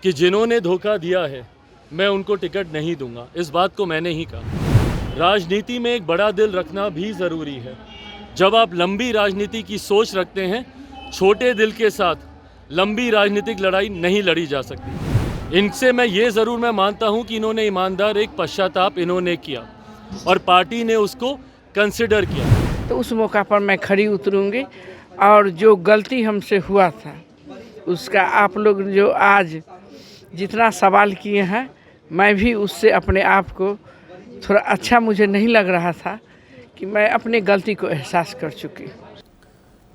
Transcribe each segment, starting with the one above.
कि जिन्होंने धोखा दिया है मैं उनको टिकट नहीं दूंगा। इस बात को मैंने ही कहा। राजनीति में एक बड़ा दिल रखना भी ज़रूरी है। जब आप लंबी राजनीति की सोच रखते हैं, छोटे दिल के साथ लंबी राजनीतिक लड़ाई नहीं लड़ी जा सकती। इनसे मैं मानता हूं कि इन्होंने ईमानदार एक पश्चाताप इन्होंने किया और पार्टी ने उसको कंसिडर किया। तो उस मौका पर मैं खड़ी उतरूंगी और जो गलती हमसे हुआ था उसका आप लोग जो आज जितना सवाल किए हैं, मैं भी उससे अपने आप को थोड़ा अच्छा मुझे नहीं लग रहा था कि मैं अपनी गलती को एहसास कर चुकी।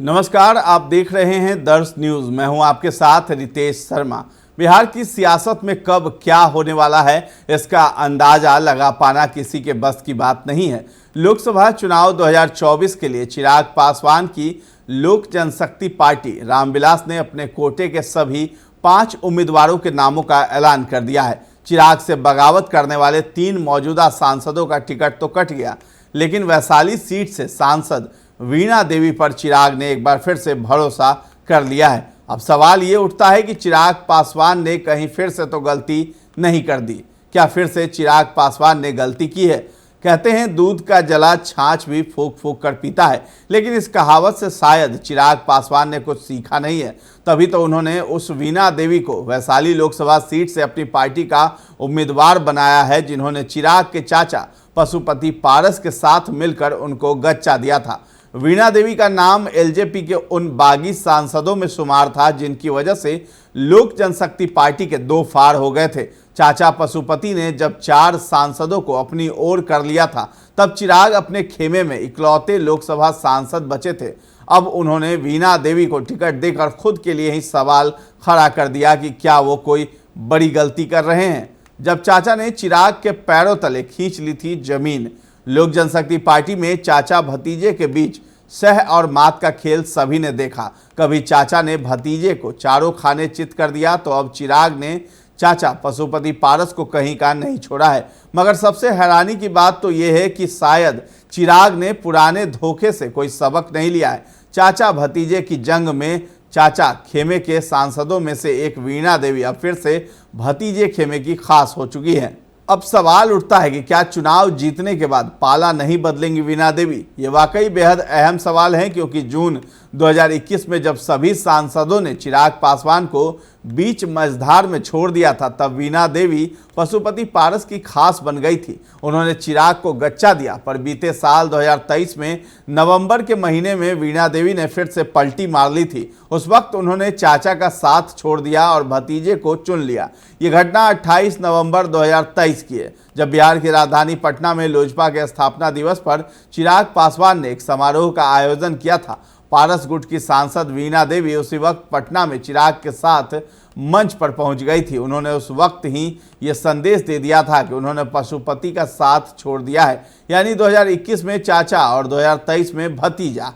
नमस्कार, आप देख रहे हैं दर्श न्यूज़। मैं हूं आपके साथ रितेश शर्मा। बिहार की सियासत में कब क्या होने वाला है, इसका अंदाजा लगा पाना किसी के बस की बात नहीं है। लोकसभा चुनाव 2024 के लिए चिराग पासवान की लोक जनशक्ति पार्टी रामविलास ने अपने कोटे के सभी 5 उम्मीदवारों के नामों का ऐलान कर दिया है। चिराग से बगावत करने वाले 3 मौजूदा सांसदों का टिकट तो कट गया, लेकिन वैशाली सीट से सांसद वीणा देवी पर चिराग ने एक बार फिर से भरोसा कर लिया है। अब सवाल ये उठता है कि चिराग पासवान ने कहीं फिर से तो गलती नहीं कर दी। क्या फिर से चिराग पासवान ने गलती की है? कहते हैं दूध का जला छाछ भी फूंक फूंक कर पीता है, लेकिन इस कहावत से शायद चिराग पासवान ने कुछ सीखा नहीं है। तभी तो उन्होंने उस वीणा देवी को वैशाली लोकसभा सीट से अपनी पार्टी का उम्मीदवार बनाया है, जिन्होंने चिराग के चाचा पशुपति पारस के साथ मिलकर उनको गच्चा दिया था। वीणा देवी का नाम एलजेपी के उन बागी सांसदों में शुमार था जिनकी वजह से लोक जनशक्ति पार्टी के 2 फाड़ हो गए थे। चाचा पशुपति ने जब 4 सांसदों को अपनी ओर कर लिया था, तब चिराग अपने खेमे में इकलौते लोकसभा सांसद बचे थे। अब उन्होंने वीणा देवी को टिकट देकर खुद के लिए ही सवाल खड़ा कर दिया कि क्या वो कोई बड़ी गलती कर रहे हैं, जब चाचा ने चिराग के पैरों तले खींच ली थी जमीन। लोक जनशक्ति पार्टी में चाचा भतीजे के बीच सह और मात का खेल सभी ने देखा। कभी चाचा ने भतीजे को चारों खाने चित कर दिया, तो अब चिराग ने चाचा पशुपति पारस को कहीं का नहीं छोड़ा है। मगर सबसे हैरानी की बात तो यह है कि शायद चिराग ने पुराने धोखे से कोई सबक नहीं लिया है। चाचा भतीजे की जंग में चाचा खेमे के सांसदों में से एक वीणा देवी अब फिर से भतीजे खेमे की खास हो चुकी है। अब सवाल उठता है कि क्या चुनाव जीतने के बाद पाला नहीं बदलेंगी वीणा देवी? ये वाकई बेहद अहम सवाल है, क्योंकि जून 2021 में जब सभी सांसदों ने चिराग पासवान को बीच मझधार में छोड़ दिया था, तब वीणा देवी पशुपति पारस की खास बन गई थी। उन्होंने चिराग को गच्चा दिया, पर बीते साल 2023 में नवंबर के महीने में वीणा देवी ने फिर से पलटी मार ली थी। उस वक्त उन्होंने चाचा का साथ छोड़ दिया और भतीजे को चुन लिया। ये घटना 28 नवंबर 2023 की है, जब बिहार की राजधानी पटना में लोजपा के स्थापना दिवस पर चिराग पासवान ने एक समारोह का आयोजन किया था। पारस गुट की सांसद वीणा देवी उसी वक्त पटना में चिराग के साथ मंच पर पहुंच गई थी। उन्होंने उस वक्त ही ये संदेश दे दिया था कि उन्होंने पशुपति का साथ छोड़ दिया है, यानी 2021 में चाचा और 2023 में भतीजा।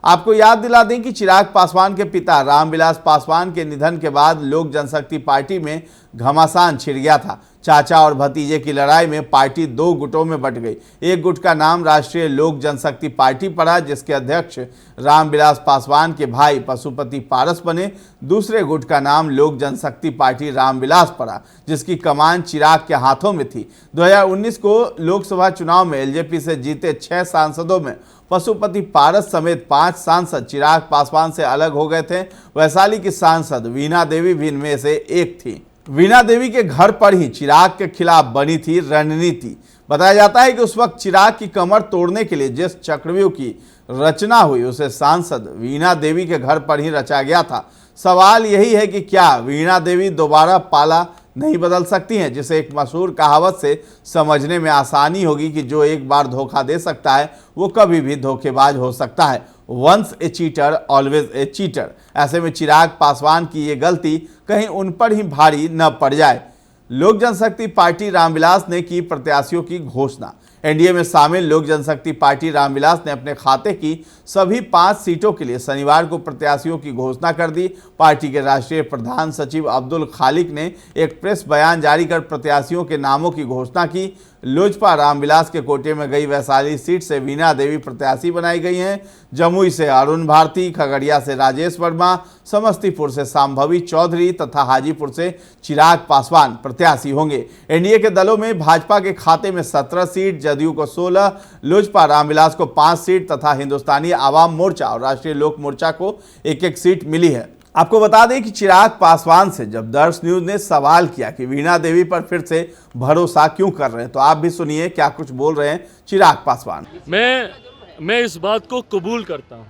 आपको याद दिला दें कि चिराग पासवान के पिता रामविलास पासवान के निधन के बाद लोक जनशक्ति पार्टी में घमासान छिड़ गया था। चाचा और भतीजे की लड़ाई में पार्टी 2 गुटों में बंट गई। एक गुट का नाम राष्ट्रीय लोक जनशक्ति पार्टी पड़ा, जिसके अध्यक्ष रामविलास पासवान के भाई पशुपति पारस बने। दूसरे गुट का नाम लोक जनशक्ति पार्टी रामविलास पड़ा, जिसकी कमान चिराग के हाथों में थी। 2019 को लोकसभा चुनाव में एलजेपी से जीते 6 सांसदों में पशुपति पारस समेत 5 सांसद चिराग पासवान से अलग हो गए थे। वैशाली की सांसद वीणा देवी भी इनमें से एक थी। वीणा देवी के घर पर ही चिराग के खिलाफ बनी थी रणनीति। बताया जाता है कि उस वक्त चिराग की कमर तोड़ने के लिए जिस चक्रव्यूह की रचना हुई, उसे सांसद वीणा देवी के घर पर ही रचा गया था। सवाल यही है कि क्या वीणा देवी दोबारा पाला नहीं बदल सकती हैं, जिसे एक मशहूर कहावत से समझने में आसानी होगी कि जो एक बार धोखा दे सकता है वो कभी भी धोखेबाज हो सकता है। Once a cheater always a cheater. ऐसे में चिराग पासवान की ये गलती कहीं उन पर ही भारी न पड़ जाए। लोक जनशक्ति पार्टी रामविलास ने की प्रत्याशियों की घोषणा। एनडीए में शामिल लोक जनशक्ति पार्टी रामविलास ने अपने खाते की सभी 5 सीटों के लिए शनिवार को प्रत्याशियों की घोषणा कर दी। पार्टी के राष्ट्रीय प्रधान सचिव अब्दुल खालिक ने एक प्रेस बयान जारी कर प्रत्याशियों के नामों की घोषणा की। लोजपा रामविलास के कोटे में गई वैशाली सीट से वीणा देवी प्रत्याशी बनाई गई हैं। जमुई से अरुण भारती, खगड़िया से राजेश वर्मा, समस्तीपुर से शांभवी चौधरी तथा हाजीपुर से चिराग पासवान प्रत्याशी होंगे। एनडीए के दलों में भाजपा के खाते में 17 सीट, जदयू को 16, लोजपा रामविलास को 5 सीट तथा हिंदुस्तानी आवाम मोर्चा और राष्ट्रीय लोक मोर्चा को 1-1 सीट मिली है। आपको बता दें कि चिराग पासवान से जब दर्श न्यूज ने सवाल किया कि वीणा देवी पर फिर से भरोसा क्यों कर रहे हैं, तो आप भी सुनिए क्या कुछ बोल रहे हैं चिराग पासवान। मैं इस बात को कबूल करता हूं,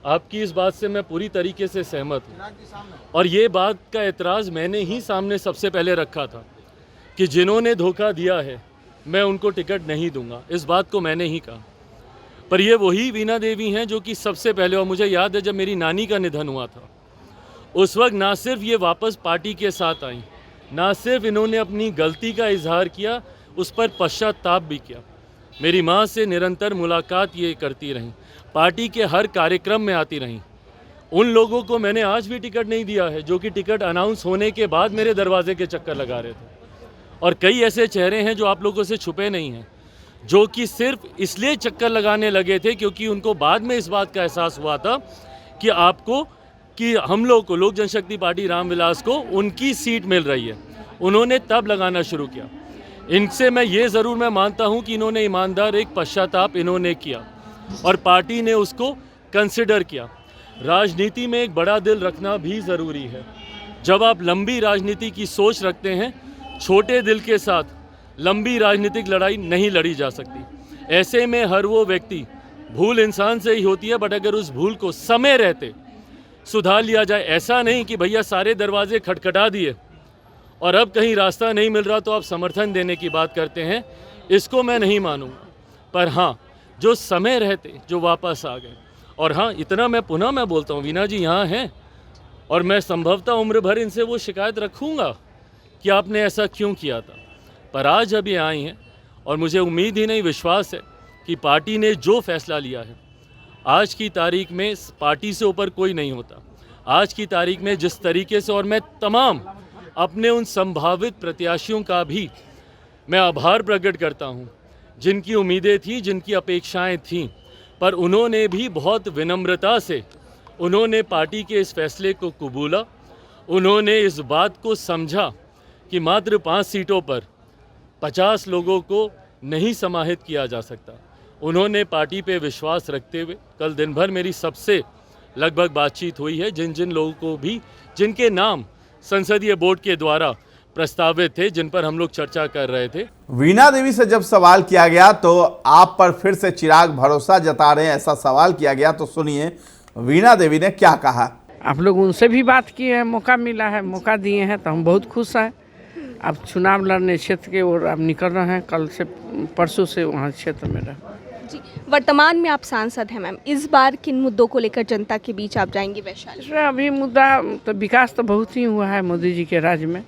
आपकी इस बात से मैं पूरी तरीके से सहमत हूं और ये बात का एतराज़ मैंने ही सामने सबसे पहले रखा था कि जिन्होंने धोखा दिया है मैं उनको टिकट नहीं दूंगा। इस बात को मैंने ही कहा, पर ये वही वीणा देवी हैं जो कि सबसे पहले, और मुझे याद है जब मेरी नानी का निधन हुआ था उस वक्त ना सिर्फ ये वापस पार्टी के साथ आई, ना सिर्फ इन्होंने अपनी गलती का इजहार किया, उस पर पश्चाताप भी किया। मेरी माँ से निरंतर मुलाकात ये करती रहीं, पार्टी के हर कार्यक्रम में आती रहीं। उन लोगों को मैंने आज भी टिकट नहीं दिया है जो कि टिकट अनाउंस होने के बाद मेरे दरवाजे के चक्कर लगा रहे थे। और कई ऐसे चेहरे हैं जो आप लोगों से छुपे नहीं हैं, जो कि सिर्फ इसलिए चक्कर लगाने लगे थे क्योंकि उनको बाद में इस बात का एहसास हुआ था कि हम लोग को, लोक जनशक्ति पार्टी रामविलास को उनकी सीट मिल रही है। उन्होंने तब लगाना शुरू किया। इनसे मैं मानता हूं कि इन्होंने ईमानदार एक पश्चाताप इन्होंने किया और पार्टी ने उसको कंसिडर किया। राजनीति में एक बड़ा दिल रखना भी ज़रूरी है। जब आप लंबी राजनीति की सोच रखते हैं, छोटे दिल के साथ लंबी राजनीतिक लड़ाई नहीं लड़ी जा सकती। ऐसे में हर वो व्यक्ति, भूल इंसान से ही होती है, बट अगर उस भूल को समय रहते सुधार लिया जाए, ऐसा नहीं कि भैया सारे दरवाजे खटखटा दिए और अब कहीं रास्ता नहीं मिल रहा तो आप समर्थन देने की बात करते हैं, इसको मैं नहीं मानूंगा। पर हाँ, जो समय रहते जो वापस आ गए, और हाँ इतना मैं पुनः बोलता हूँ, वीणा जी यहाँ हैं और मैं संभवतः उम्र भर इनसे वो शिकायत रखूँगा कि आपने ऐसा क्यों किया था, पर आज अभी आई हैं और मुझे उम्मीद ही नहीं, विश्वास है कि पार्टी ने जो फैसला लिया है, आज की तारीख में पार्टी से ऊपर कोई नहीं होता। आज की तारीख में जिस तरीके से, और मैं तमाम अपने उन संभावित प्रत्याशियों का भी मैं आभार प्रकट करता हूं, जिनकी उम्मीदें थी, जिनकी अपेक्षाएं थीं, पर उन्होंने भी बहुत विनम्रता से उन्होंने पार्टी के इस फैसले को कबूला। उन्होंने इस बात को समझा कि मात्र 5 सीटों पर 50 लोगों को नहीं समाहित किया जा सकता। उन्होंने पार्टी पे विश्वास रखते हुए, कल दिन भर मेरी सबसे लगभग बातचीत हुई है, जिन लोगों को भी, जिनके नाम संसदीय बोर्ड के द्वारा प्रस्तावित थे, जिन पर हम लोग चर्चा कर रहे थे। वीणा देवी से जब सवाल किया गया तो आप पर फिर से चिराग भरोसा जता रहे हैं, ऐसा सवाल किया गया, तो सुनिए वीणा देवी ने क्या कहा। आप लोग उनसे भी बात किए हैं, मौका मिला है, मौका दिए हैं तो हम बहुत खुश हैं। अब चुनाव लड़ने क्षेत्र के ओर अब निकल रहे हैं, कल से परसों से वहाँ क्षेत्र में रह। जी, वर्तमान में आप सांसद हैं मैम, इस बार किन मुद्दों को लेकर जनता के बीच आप जाएंगे वैशाली? अभी मुद्दा तो विकास तो बहुत ही हुआ है मोदी जी के राज में।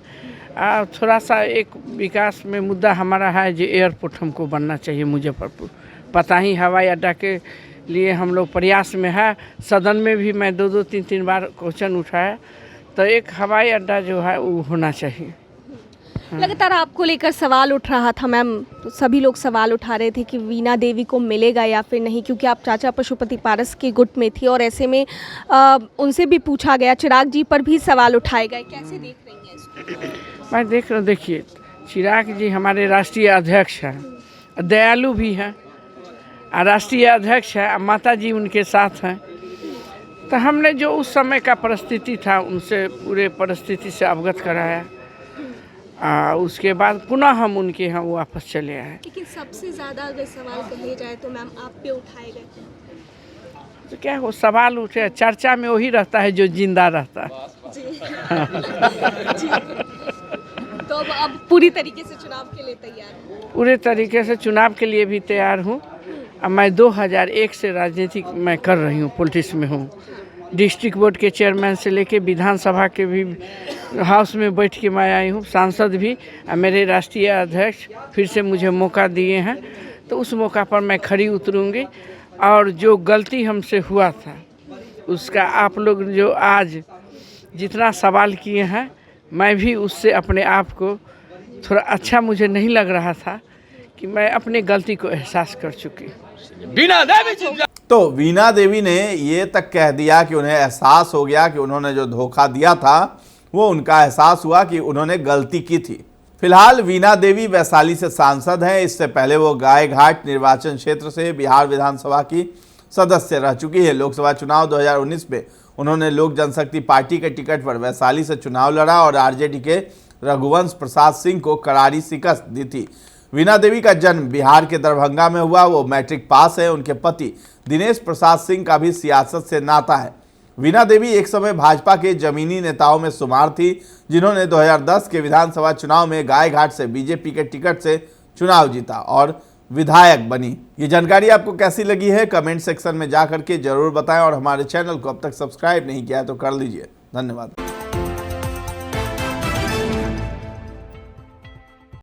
थोड़ा सा एक विकास में मुद्दा हमारा है जो एयरपोर्ट हमको बनना चाहिए मुजफ्फरपुर। पता ही हवाई अड्डा के लिए हम लोग प्रयास में है। सदन में भी मैं 2-2, 3-3 बार क्वेश्चन उठाया, तो एक हवाई अड्डा जो है वो होना चाहिए। लगातार आपको लेकर सवाल उठ रहा था मैम, तो सभी लोग सवाल उठा रहे थे कि वीणा देवी को मिलेगा या फिर नहीं, क्योंकि आप चाचा पशुपति पारस के गुट में थी और ऐसे में उनसे भी पूछा गया, चिराग जी पर भी सवाल उठाए गए। कैसे देख रही हैं इसको? मैं देख रहा हूँ, देखिए चिराग जी हमारे राष्ट्रीय अध्यक्ष हैं, दयालु भी हैं, राष्ट्रीय अध्यक्ष है, माता जी उनके साथ हैं। तो हमने जो उस समय का परिस्थिति था उनसे पूरे परिस्थिति से अवगत कराया। उसके बाद पुनः हम उनके यहाँ वापस चले आए। लेकिन सबसे ज़्यादा अगर सवाल कहे जाए तो मैम आप पे उठाए गए, तो क्या हो, सवाल उठे, चर्चा में वही रहता है जो जिंदा रहता है। जी। जी। तो अब पूरी तरीके से चुनाव के लिए तैयार हूँ? पूरे तरीके से चुनाव के लिए भी तैयार हूँ। अब मैं 2001 से राजनीति मैं कर रही हूँ, पॉलिटिक्स में हूँ, डिस्ट्रिक्ट बोर्ड के चेयरमैन से लेके विधानसभा के भी हाउस में बैठ के मैं आई हूँ, सांसद भी। मेरे राष्ट्रीय अध्यक्ष फिर से मुझे मौका दिए हैं, तो उस मौका पर मैं खरी उतरूँगी और जो गलती हमसे हुआ था उसका आप लोग जो आज जितना सवाल किए हैं, मैं भी उससे अपने आप को थोड़ा अच्छा मुझे नहीं लग रहा था कि मैं अपने गलती को एहसास कर चुकी। तो वीणा देवी ने ये तक कह दिया कि उन्हें एहसास हो गया कि उन्होंने जो धोखा दिया था वो उनका एहसास हुआ कि उन्होंने गलती की थी। फिलहाल वीणा देवी वैशाली से सांसद हैं। इससे पहले वो गायघाट निर्वाचन क्षेत्र से बिहार विधानसभा की सदस्य रह चुकी है। लोकसभा चुनाव 2019 में उन्होंने लोक जनशक्ति पार्टी के टिकट पर वैशाली से चुनाव लड़ा और आरजेडी के रघुवंश प्रसाद सिंह को करारी शिकस्त दी थी। वीणा देवी का जन्म बिहार के दरभंगा में हुआ। वो मैट्रिक पास है। उनके पति दिनेश प्रसाद सिंह का भी सियासत से नाता है। वीणा देवी एक समय भाजपा के जमीनी नेताओं में शुमार थी, जिन्होंने 2010 के विधानसभा चुनाव में गायघाट से बीजेपी के टिकट से चुनाव जीता और विधायक बनी। ये जानकारी आपको कैसी लगी है कमेंट सेक्शन में जाकर के जरूर बताएं और हमारे चैनल को अब तक सब्सक्राइब नहीं किया है तो कर लीजिए। धन्यवाद।